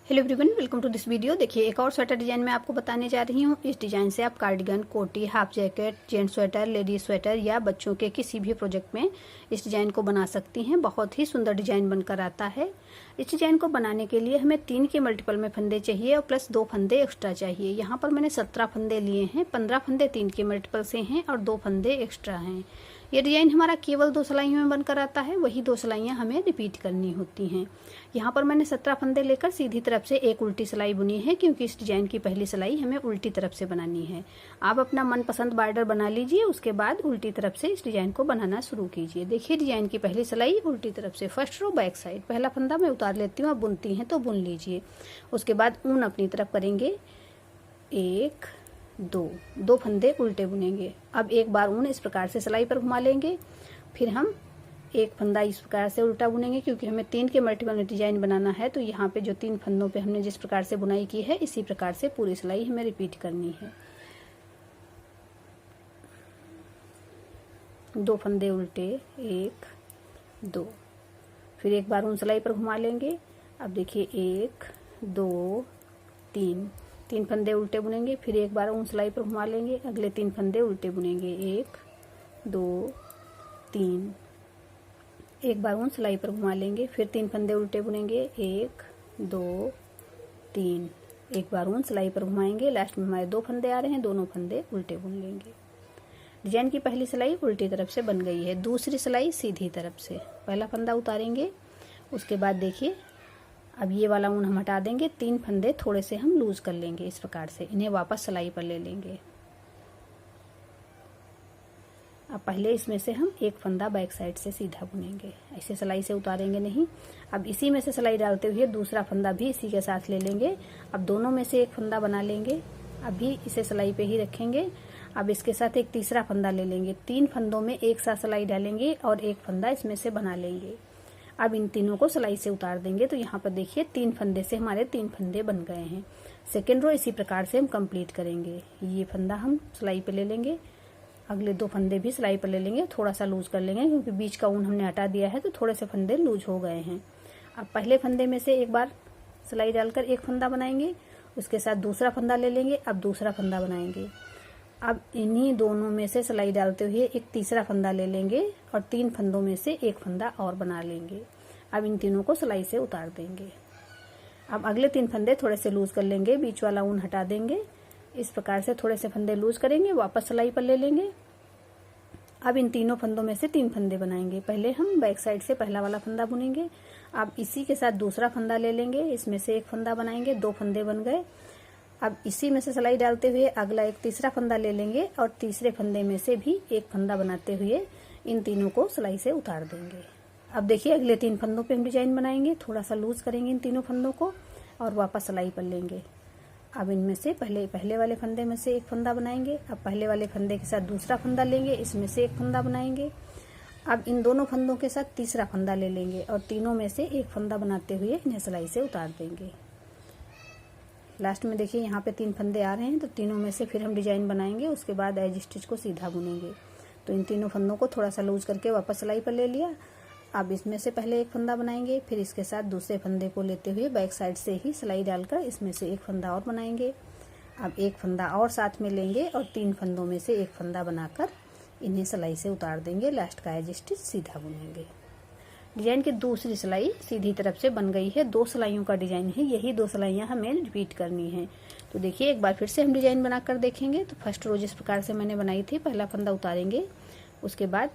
Hello everyone, welcome to this video. देखिए, एक और स्वेटर डिजाइन मैं आपको बताने जा रही हूँ। इस डिजाइन से आप कार्डिगन, कोटी, half jacket, gent sweater, ladies sweater या बच्चों के किसी भी प्रोजेक्ट में इस डिजाइन को बना सकती हैं। बहुत ही सुंदर डिजाइन बनकर आता है। इस डिजाइन को बनाने के लिए हमें 3 के मल्टीपल में फंदे चाहिए और प्लस 2 फंदे एक्स्ट्रा चाहिए। यहाँ पर मैंने 17 फंदे लिए हैं। 15 फंदे 3 के मल्टीपल से हैं और 2 फंदे एक्स्ट्रा हैं। ये डिजाइन हमारा केवल 2 सिलाइयों में बनकर आता है। वही 2 सिलाइयाँ हमें रिपीट करनी होती हैं। यहाँ पर मैंने 17 फंदे लेकर सीधी तरफ से एक उल्टी सिलाई बुनी है, क्योंकि इस डिजाइन की पहली सिलाई हमें उल्टी तरफ से बनानी है। आप अपना मनपसंद बॉर्डर बना लीजिए, उसके बाद उल्टी तरफ से इस डिजाइन को बनाना शुरू कीजिए। देखिए, डिजाइन की पहली सिलाई उल्टी तरफ से, फर्स्ट रो बैक साइड। पहला फंदा मैं उतार लेती हूँ, आप बुनती हैं तो बुन लीजिए। उसके बाद ऊन अपनी तरफ करेंगे, 1 2 फंदे उल्टे बुनेंगे। अब एक बार ऊन इस प्रकार से सिलाई पर घुमा लेंगे, फिर हम एक फंदा इस प्रकार से उल्टा बुनेंगे, क्योंकि हमें 3 के मल्टीपल में डिजाइन बनाना है। तो यहाँ पे जो 3 फंदों पे हमने जिस प्रकार से बुनाई की है, इसी प्रकार से पूरी सिलाई हमें रिपीट करनी है। 2 फंदे उल्टे, 1 2, फिर एक बार ऊन सिलाई पर घुमा लेंगे। अब देखिए, 1 2 3 फंदे उल्टे बुनेंगे, फिर एक बार ऊन सिलाई पर घुमा लेंगे। अगले 3 फंदे उल्टे बुनेंगे, 1 2 3, एक बार ऊन सिलाई पर घुमा लेंगे, फिर 3 फंदे उल्टे बुनेंगे, 1 2 3, एक बार ऊन सिलाई पर घुमाएंगे। लास्ट में हमारे 2 फंदे आ रहे हैं, दोनों फंदे उल्टे बुन लेंगे। डिजाइन की पहली सिलाई उल्टी तरफ से बन गई है। दूसरी सिलाई सीधी तरफ से, पहला फंदा उतारेंगे। उसके बाद देखिए, अब ये वाला ऊन हम हटा देंगे। 3 फंदे थोड़े से हम लूज कर लेंगे, इस प्रकार से इन्हें वापस सिलाई पर ले लेंगे। अब पहले इसमें से हम एक फंदा बैक साइड से सीधा बुनेंगे, ऐसे सिलाई से उतारेंगे नहीं। अब इसी में से सिलाई डालते हुए दूसरा फंदा भी इसी के साथ ले लेंगे। अब दोनों में से एक फंदा बना लेंगे, अभी इसे सिलाई पे ही रखेंगे। अब इसके साथ एक तीसरा फंदा ले लेंगे। 3 फंदों में एक साथ सिलाई डालेंगे और एक फंदा इसमें से बना लेंगे। अब इन तीनों को सिलाई से उतार देंगे। तो यहाँ पर देखिए, 3 फंदे से हमारे 3 फंदे बन गए हैं। सेकेंड रो इसी प्रकार से हम कंप्लीट करेंगे। ये फंदा हम सिलाई पे ले लेंगे, अगले 2 फंदे भी सिलाई पर ले लेंगे। थोड़ा सा लूज कर लेंगे, क्योंकि बीच का ऊन हमने हटा दिया है, तो थोड़े से फंदे लूज हो गए हैं। अब पहले फंदे में से एक बार सिलाई डालकर एक फंदा बनाएंगे, उसके साथ दूसरा फंदा ले लेंगे। अब दूसरा फंदा बनाएंगे। अब इन्हीं दोनों में से सिलाई डालते हुए एक तीसरा फंदा ले लेंगे और 3 फंदों में से एक फंदा और बना लेंगे। अब इन तीनों को सिलाई से उतार देंगे। अब अगले 3 फंदे थोड़े से लूज कर लेंगे, बीच वाला ऊन हटा देंगे। इस प्रकार से थोड़े से फंदे लूज करेंगे, वापस सिलाई पर ले लेंगे। अब इन तीनों फंदों में से 3 फंदे बनाएंगे। पहले हम बैक साइड से पहला वाला फंदा बुनेंगे। अब इसी के साथ दूसरा फंदा ले लेंगे, इसमें से एक फंदा बनाएंगे। 2 फंदे बन गए। अब इसी में से सिलाई डालते हुए अगला एक तीसरा फंदा ले लेंगे और तीसरे फंदे में से भी एक फंदा बनाते हुए इन तीनों को सिलाई से उतार देंगे। अब देखिए, अगले 3 फंदों पे हम डिजाइन बनाएंगे। थोड़ा सा लूज करेंगे इन तीनों फंदों को और वापस सिलाई पर लेंगे। अब इनमें से पहले वाले फंदे में से एक फंदा बनाएंगे। अब पहले वाले फंदे के साथ दूसरा फंदा लेंगे, इसमें से एक फंदा बनाएंगे। अब इन दोनों फंदों के साथ तीसरा फंदा ले लेंगे और तीनों में से एक फंदा बनाते हुए इन्हें सिलाई से उतार देंगे। लास्ट में देखिए, यहाँ पे 3 फंदे आ रहे हैं, तो तीनों में से फिर हम डिजाइन बनाएंगे। उसके बाद एज स्टिच को सीधा बुनेंगे। तो इन तीनों फंदों को थोड़ा सा लूज करके वापस सिलाई पर ले लिया। अब इसमें से पहले एक फंदा बनाएंगे, फिर इसके साथ दूसरे फंदे को लेते हुए बैक साइड से ही सिलाई डालकर इसमें से एक फंदा और बनाएंगे। अब एक फंदा और साथ में लेंगे और 3 फंदों में से एक फंदा बनाकर इन्हें सिलाई से उतार देंगे। लास्ट का एज स्टिच सीधा बुनेंगे। डिजाइन की दूसरी सिलाई सीधी तरफ से बन गई है। 2 सिलाइयों का डिजाइन है, यही 2 सिलाइयाँ हमें रिपीट करनी है। तो देखिए, एक बार फिर से हम डिजाइन बनाकर देखेंगे। तो फर्स्ट रो जिस प्रकार से मैंने बनाई थी, पहला फंदा उतारेंगे, उसके बाद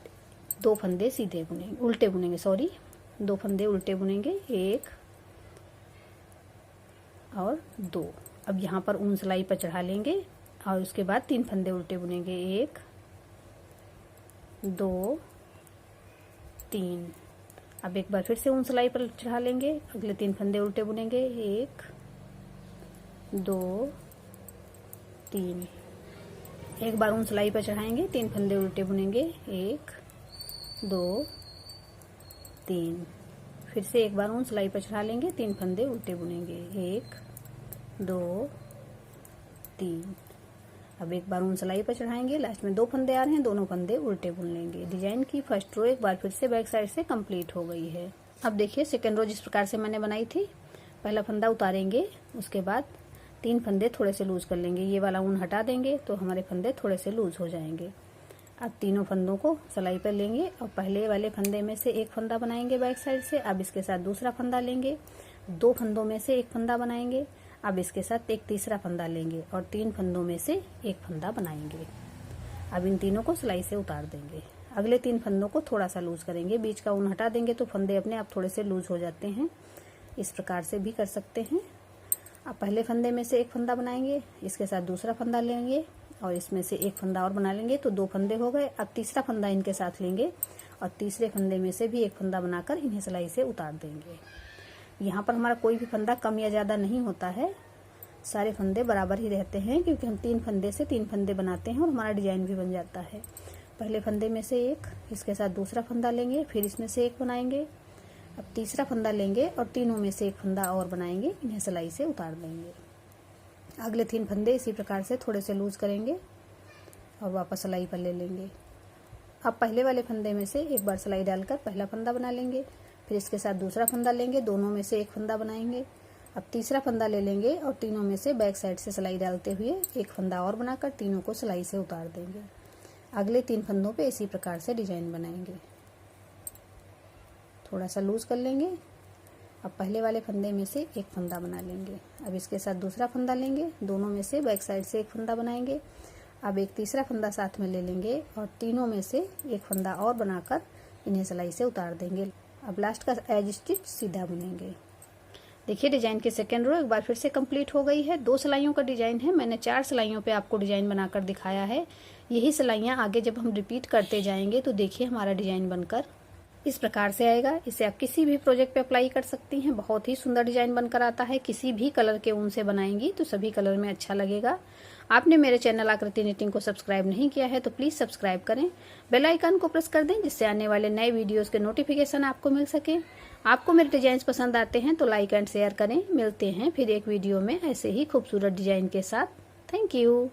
2 फंदे सीधे बुनेंगे, उल्टे बुनेंगे, 2 फंदे उल्टे बुनेंगे, 1 और 2। अब यहाँ पर ऊन सिलाई पर चढ़ा लेंगे और उसके बाद 3 फंदे उल्टे बुनेंगे, 1 2 3। अब एक बार फिर से ऊन सिलाई पर चढ़ा लेंगे, अगले 3 फंदे उल्टे बुनेंगे, 1 2 3। एक बार ऊन सिलाई पर चढ़ाएंगे, 3 फंदे उल्टे बुनेंगे, 1 2 3। फिर से एक बार ऊन सिलाई पर चढ़ा लेंगे, 3 फंदे उल्टे बुनेंगे, 1 2 3। अब एक बार ऊन सिलाई पर चढ़ाएंगे, लास्ट में 2 फंदे आ रहे हैं, दोनों फंदे उल्टे बुन लेंगे। डिजाइन की फर्स्ट रो एक बार फिर से बैक साइड से कंप्लीट हो गई है। अब देखिए, सेकेंड रो जिस प्रकार से मैंने बनाई थी, पहला फंदा उतारेंगे, उसके बाद 3 फंदे थोड़े से लूज कर लेंगे। ये वाला ऊन हटा देंगे तो हमारे फंदे थोड़े से लूज हो जाएंगे। अब तीनों फंदों को सिलाई पर लेंगे और पहले वाले फंदे में से एक फंदा बनाएंगे बैक साइड से। अब इसके साथ दूसरा फंदा लेंगे, 2 फंदों में से एक फंदा बनाएंगे। अब इसके साथ एक तीसरा फंदा लेंगे और 3 फंदों में से एक फंदा बनाएंगे। अब इन तीनों को सिलाई से उतार देंगे। अगले 3 फंदों को थोड़ा सा लूज करेंगे, बीच का ऊन हटा देंगे तो फंदे अपने आप थोड़े से लूज हो जाते हैं। इस प्रकार से भी कर सकते हैं। अब पहले फंदे में से एक फंदा बनाएंगे, इसके साथ दूसरा फंदा लेंगे और इसमें से एक फंदा और बना लेंगे तो 2 फंदे हो गए। अब तीसरा फंदा इनके साथ लेंगे और तीसरे फंदे में से भी एक फंदा बनाकर इन्हें सिलाई से उतार देंगे। यहाँ पर हमारा कोई भी फंदा कम या ज़्यादा नहीं होता है, सारे फंदे बराबर ही रहते हैं, क्योंकि हम 3 फंदे से 3 फंदे बनाते हैं और हमारा डिजाइन भी बन जाता है। पहले फंदे में से एक, इसके साथ दूसरा फंदा लेंगे, फिर इसमें से एक बनाएंगे। अब तीसरा फंदा लेंगे और तीनों में से एक फंदा और बनाएंगे, इन्हें सिलाई से उतार देंगे। अगले 3 फंदे इसी प्रकार से थोड़े से लूज करेंगे और वापस सिलाई पर ले लेंगे। अब पहले वाले फंदे में से एक बार सिलाई डालकर पहला फंदा बना लेंगे, फिर इसके साथ दूसरा फंदा लेंगे, दोनों में से एक फंदा बनाएंगे। अब तीसरा फंदा ले लेंगे और तीनों में से बैक साइड से सिलाई डालते हुए एक फंदा और बनाकर तीनों को सिलाई से उतार देंगे। अगले 3 फंदों पे इसी प्रकार से डिजाइन बनाएंगे। थोड़ा सा लूज कर लेंगे। अब पहले वाले फंदे में से एक फंदा बना लेंगे। अब इसके साथ दूसरा फंदा लेंगे, दोनों में से बैक साइड से एक फंदा बनाएंगे। अब एक तीसरा फंदा साथ में ले लेंगे और तीनों में से एक फंदा और बनाकर इन्हें सिलाई से उतार देंगे। अब लास्ट का एज स्टिच सीधा बुनेंगे। देखिए डिजाइन की सेकेंड रो एक बार फिर से कंप्लीट हो गई है। 2 सिलाइयों का डिजाइन है, मैंने 4 सिलाइयों पे आपको डिजाइन बनाकर दिखाया है। यही सिलाइयाँ आगे जब हम रिपीट करते जाएंगे तो देखिए हमारा डिजाइन बनकर इस प्रकार से आएगा। इसे आप किसी भी प्रोजेक्ट पे अप्लाई कर सकती हैं, बहुत ही सुंदर डिजाइन बनकर आता है। किसी भी कलर के ऊन से बनाएंगी तो सभी कलर में अच्छा लगेगा। आपने मेरे चैनल आकृति निटिंग को सब्सक्राइब नहीं किया है तो प्लीज सब्सक्राइब करें, बेल आइकन को प्रेस कर दें जिससे आने वाले नए वीडियोस के नोटिफिकेशन आपको मिल सके। आपको मेरे डिजाइन पसंद आते हैं तो लाइक एंड शेयर करें। मिलते हैं फिर एक वीडियो में ऐसे ही खूबसूरत डिजाइन के साथ। Thank you.